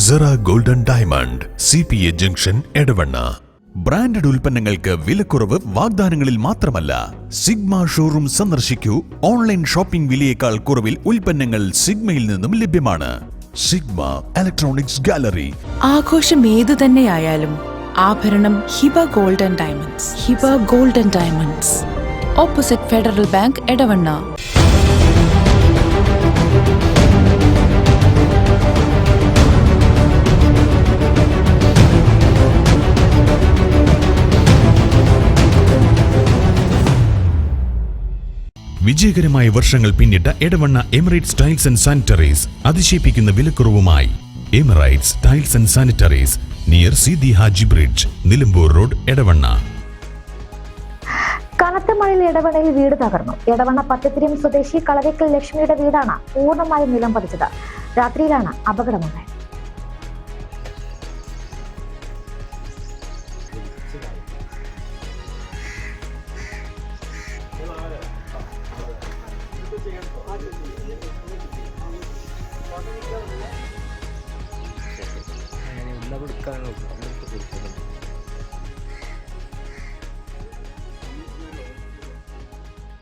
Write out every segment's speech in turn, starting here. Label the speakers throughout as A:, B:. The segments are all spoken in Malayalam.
A: Zara Golden Diamond, CPA Junction, Edavanna. Branded ഉൽപ്പന്നങ്ങൾക്ക് വിലക്കുറവ് വാഗ്ദാനങ്ങളിൽ മാത്രമല്ല. സിഗ്മ ഷോറൂം സന്ദർശിക്കൂ. ഓൺലൈൻ ഷോപ്പിംഗ് വിലയേക്കാൾ കുറവിൽ ഉൽപ്പന്നങ്ങൾ സിഗ്മയിൽ നിന്നും ലഭ്യമാണ്. Sigma Electronics Gallery.
B: ആഘോഷം ഏതു തന്നെയായാലും ആഭരണം Hiba Golden Diamonds. Hiba Golden Diamonds, opposite Federal Bank, Edavanna.
A: വിജയകരമായ വർഷങ്ങൾ പിന്നിട്ട Edavanna Emirates Tiles and Sanitaries അതിശയിപ്പിക്കുന്ന വിലക്കുറവുമായി. Emirates Tiles and Sanitaries, near Seethi Haji bridge, Nilambur road, Edavanna.
C: കനത്ത മഴയിൽ എടവണ്ണയിൽ വീട് തകർന്നു. എടവണ്ണ പത്തത്തിരിയം സ്വദേശി കളരിക്കൽ ലക്ഷ്മിയുടെ വീടാണ് പൂർണ്ണമായും നിലം പതിച്ചത്. രാത്രിയിലാണ് അപകടമുണ്ടായത്.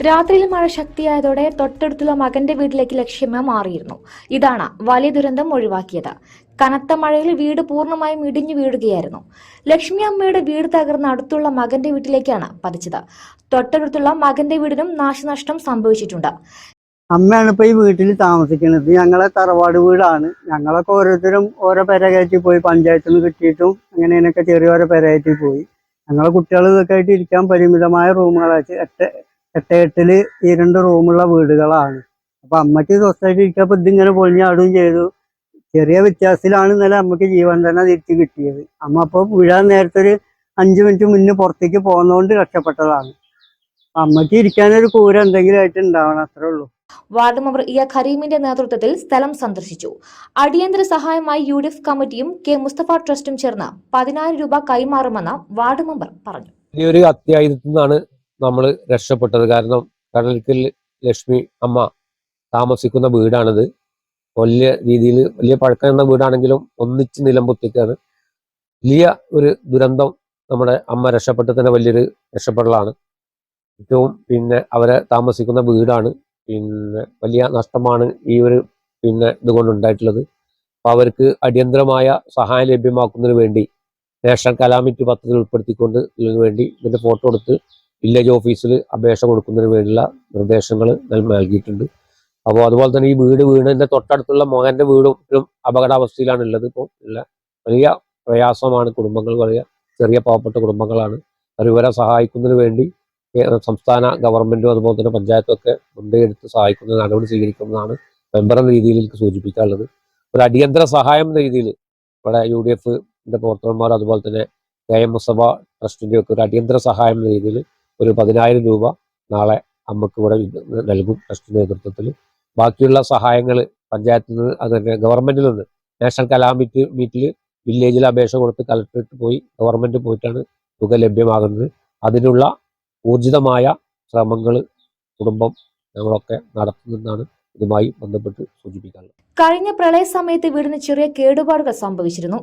C: രാത്രിയിൽ മഴ ശക്തിയായതോടെ തൊട്ടടുത്തുള്ള മകന്റെ വീട്ടിലേക്ക് ലക്ഷ്മി മാറിയിരുന്നു. ഇതാണ് വലിയ ദുരന്തം ഒഴിവാക്കിയത്. കനത്ത മഴയിൽ വീട് പൂർണ്ണമായും ഇടിഞ്ഞു വീഴുകയായിരുന്നു. ലക്ഷ്മി അമ്മയുടെ വീട് തകർന്ന് അടുത്തുള്ള മകന്റെ വീട്ടിലേക്കാണ് പതിച്ചത്. തൊട്ടടുത്തുള്ള മകന്റെ വീടിനും നാശനഷ്ടം സംഭവിച്ചിട്ടുണ്ട്.
D: അമ്മയാണ് ഇപ്പൊ ഈ വീട്ടിൽ താമസിക്കുന്നത്. ഞങ്ങളെ തറവാട് വീടാണ്. ഞങ്ങളൊക്കെ ഓരോരുത്തരും ഓരോ പെര കയറ്റി പോയി, പഞ്ചായത്തിൽ നിന്ന് കിട്ടിയിട്ടും അങ്ങനെയൊക്കെ ചെറിയോരോ പെര കയറ്റി പോയി. ഞങ്ങളെ കുട്ടികൾ ഇതൊക്കെ ആയിട്ട് ഇരിക്കാൻ പരിമിതമായ റൂമുകളായിട്ട് എട്ടില് ഈ 2 റൂമുള്ള വീടുകളാണ്. അപ്പൊ അമ്മയ്ക്ക് സ്വസ്ഥമായിട്ട് ഇരിക്കപ്പോ ഇതിങ്ങനെ പൊളിഞ്ഞാടുകയും ചെയ്തു. ചെറിയ വ്യത്യാസത്തിലാണ് ഇന്നലെ അമ്മയ്ക്ക് ജീവൻ തന്നെ തിരിച്ചു കിട്ടിയത്. അമ്മ അപ്പോൾ വീഴാൻ നേരത്തെ ഒരു 5 മിനിറ്റ് മുന്നേ പുറത്തേക്ക് പോകുന്നതുകൊണ്ട് രക്ഷപ്പെട്ടതാണ്. അമ്മയ്ക്ക് ഇരിക്കാനൊരു കൂര എന്തെങ്കിലും ആയിട്ട് ഉണ്ടാവണം, അത്രേ ഉള്ളൂ.
C: വാർഡ് മെമ്പർ കരീമിന്റെ നേതൃത്വത്തിൽ സ്ഥലം സന്ദർശിച്ചു. അടിയന്തര സഹായമായി UDF കമ്മിറ്റിയും കെ മുസ്തഫ ട്രസ്റ്റും ചേർന്ന് 10,000 രൂപ കൈമാറുമെന്ന് വാർഡ് മെമ്പർ പറഞ്ഞു.
E: ഒരു അത്യാഹിതത്തിൽ നിന്നാണ് നമ്മൾ രക്ഷപ്പെട്ടത്. കാരണം കളരിക്കൽ ലക്ഷ്മി അമ്മ താമസിക്കുന്ന വീടാണിത്. വലിയ രീതിയിൽ വലിയ പഴക്കമുള്ള വീടാണെങ്കിലും ഒന്നിച്ച് നിലംപൊത്തിക്കാണ്. വലിയ ഒരു ദുരന്തം. നമ്മുടെ അമ്മ രക്ഷപ്പെട്ടതിന്റെ വലിയൊരു രക്ഷപ്പെടലാണ്. ഏറ്റവും അവരെ താമസിക്കുന്ന വീടാണ്. വലിയ നഷ്ടമാണ് ഈ ഒരു ഇതുകൊണ്ടുണ്ടായിട്ടുള്ളത്. അപ്പോൾ അവർക്ക് അടിയന്തരമായ സഹായം ലഭ്യമാക്കുന്നതിന് വേണ്ടി നാഷണൽ കലാമിറ്റി പദ്ധതിയിൽ ഉൾപ്പെടുത്തിക്കൊണ്ട് ഇതിനു വേണ്ടി ഇതിന്റെ ഫോട്ടോ എടുത്ത് വില്ലേജ് ഓഫീസിൽ അപേക്ഷ കൊടുക്കുന്നതിന് വേണ്ടിയുള്ള നിർദ്ദേശങ്ങൾ നൽകിയിട്ടുണ്ട്. അപ്പോൾ അതുപോലെ തന്നെ ഈ വീടിന്റെ തൊട്ടടുത്തുള്ള മകന്റെ വീടും അപകടാവസ്ഥയിലാണ് ഉള്ളത്. ഇപ്പോൾ വലിയ പ്രയാസമാണ് കുടുംബങ്ങൾ, വലിയ ചെറിയ പാവപ്പെട്ട കുടുംബങ്ങളാണ്. ഇവരെ സഹായിക്കുന്നതിന് വേണ്ടി സംസ്ഥാന ഗവൺമെന്റും അതുപോലെ തന്നെ പഞ്ചായത്തും ഒക്കെ മുൻകൈയെടുത്ത് സഹായിക്കുന്ന നടപടി സ്വീകരിക്കുന്നതാണ് മെമ്പർ എന്ന രീതിയിൽ എനിക്ക് സൂചിപ്പിക്കാനുള്ളത്. ഒരു അടിയന്തര സഹായം എന്ന രീതിയിൽ ഇവിടെ UDFന്റെ പ്രവർത്തകന്മാർ അതുപോലെ തന്നെ KM മുസ്തഫ ട്രസ്റ്റിന്റെ ഒക്കെ ഒരു അടിയന്തര സഹായം എന്ന രീതിയിൽ ഒരു 10,000 രൂപ നാളെ അമ്മക്ക് ഇവിടെ നൽകും ട്രസ്റ്റിന്റെ നേതൃത്വത്തിൽ. ബാക്കിയുള്ള സഹായങ്ങൾ പഞ്ചായത്തിൽ നിന്ന് അതുതന്നെ ഗവൺമെന്റിൽ നിന്ന് നാഷണൽ കലാമിറ്റിയിൽ വില്ലേജിൽ അപേക്ഷ കൊടുത്ത് കളക്ടറേറ്റ് പോയി ഗവൺമെന്റ് പോയിട്ടാണ് തുക ലഭ്യമാകുന്നത്. അതിനുള്ള ഊർജിതമായ ശ്രമങ്ങൾ കുടുംബം ഞങ്ങളൊക്കെ നടത്തുന്നതാണ് ഇതുമായി ബന്ധപ്പെട്ട് സൂചിപ്പിക്കാനുള്ളത്.
C: കഴിഞ്ഞ പ്രളയ സമയത്ത് വീടിന് ചെറിയ കേടുപാടുകൾ സംഭവിച്ചിരുന്നു.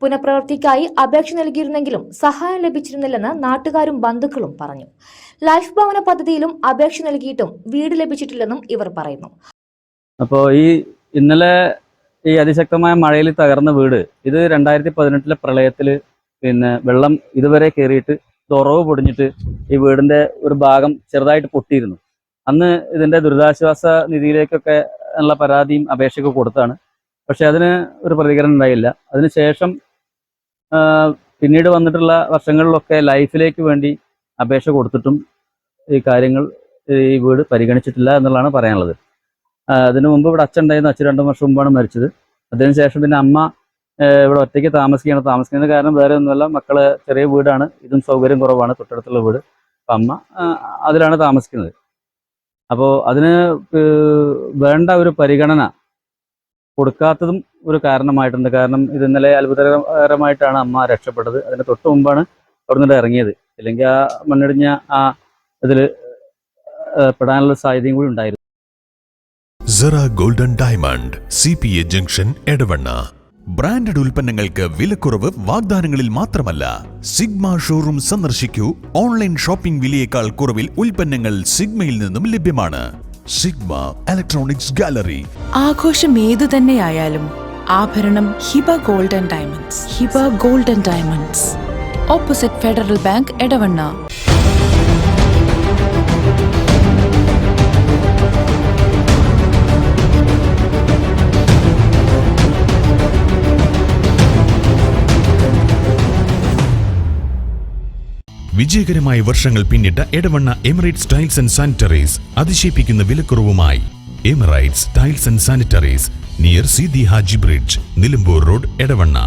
C: പുനഃപ്രവൃത്തിക്കായി അപേക്ഷ നൽകിയിരുന്നെങ്കിലും സഹായം ലഭിച്ചിരുന്നില്ലെന്ന് നാട്ടുകാരും ബന്ധുക്കളും പറഞ്ഞു. ലൈഫ് ഭവന പദ്ധതിയിലും അപേക്ഷ നൽകിയിട്ടും വീട് ലഭിച്ചിട്ടില്ലെന്നും ഇവർ പറയുന്നു.
F: അപ്പോൾ ഇന്നലെ ഈ അതിശക്തമായ മഴയിൽ തകർന്ന വീട് ഇത് 2018 പ്രളയത്തിൽ വെള്ളം ഇതുവരെ കയറിയിട്ട് തുറവ് പൊടിഞ്ഞിട്ട് ഈ വീടിന്റെ ഒരു ഭാഗം ചെറുതായിട്ട് പൊട്ടിയിരുന്നു. അന്ന് ഇതിന്റെ ദുരിതാശ്വാസ നിധിയിലേക്കൊക്കെ ഉള്ള പരാതിയും അപേക്ഷയൊക്കെ കൊടുത്താണ്. പക്ഷെ അതിന് ഒരു പ്രതികരണം ഉണ്ടായില്ല. അതിനുശേഷം പിന്നീട് വന്നിട്ടുള്ള വർഷങ്ങളിലൊക്കെ ലൈഫിലേക്ക് വേണ്ടി അപേക്ഷ കൊടുത്തിട്ടും ഈ കാര്യങ്ങൾ ഈ വീട് പരിഗണിച്ചിട്ടില്ല എന്നുള്ളതാണ് പറയാനുള്ളത്. അതിനു മുമ്പ് ഇവിടെ അച്ഛൻ ഉണ്ടായിരുന്നു. അച്ഛൻ 2 വർഷം മുമ്പാണ് മരിച്ചത്. അതിനുശേഷം പിന്നെ അമ്മ ഇവിടെ ഒറ്റയ്ക്ക് താമസിക്കുന്നത് കാരണം വേറെ ഒന്നുമല്ല, മക്കള് ചെറിയ വീടാണ്, ഇതും സൗകര്യം കുറവാണ്, തൊട്ടടുത്തുള്ള വീട്. അപ്പം അമ്മ അതിലാണ് താമസിക്കുന്നത്. അപ്പോൾ അതിന് വേണ്ട ഒരു പരിഗണന കൊടുക്കാത്തതും ഒരു കാരണമായിട്ടുണ്ട്. കാരണം ഇത് ഇന്നലെ അത്ഭുതകരമായിട്ടാണ് അമ്മ രക്ഷപ്പെട്ടത്. അതിന് തൊട്ട് മുമ്പാണ് അവിടെ നിന്ന് ഇറങ്ങിയത്. ഇല്ലെങ്കിൽ ആ മണ്ണിടിഞ്ഞ ഇതിൽ പെടാനുള്ള സാധ്യതയും കൂടി ഉണ്ടായിരുന്നു.
A: Zara Golden Diamond, CPA Junction, Edavanna. Branded ഉൽപ്പന്നങ്ങൾക്ക് വിലക്കുറവ് വാഗ്ദാനങ്ങളിൽ മാത്രമല്ല, സിഗ്മ ഷോറൂം സന്ദർശിക്കൂ. ഓൺലൈൻ ഷോപ്പിംഗ് വിലയേക്കാൾ കുറവിൽ ഉൽപ്പന്നങ്ങൾ സിഗ്മയിൽ നിന്നും ലഭ്യമാണ്. Sigma Electronics Gallery.
B: ആഘോഷം ഏതു തന്നെയായാലും ആഭരണം Hiba Gold and Diamonds. Hiba Gold and Diamonds, opposite Federal Bank, Edavanna.
A: വിജയകരമായ വർഷങ്ങൾ പിന്നിട്ട Edavanna Emirates Tiles and Sanitaries അതിശയിപ്പിക്കുന്ന വിലക്കുറവുമായി. Emirates Tiles and Sanitaries, near Seethi Haji bridge, Nilambur road, Edavanna.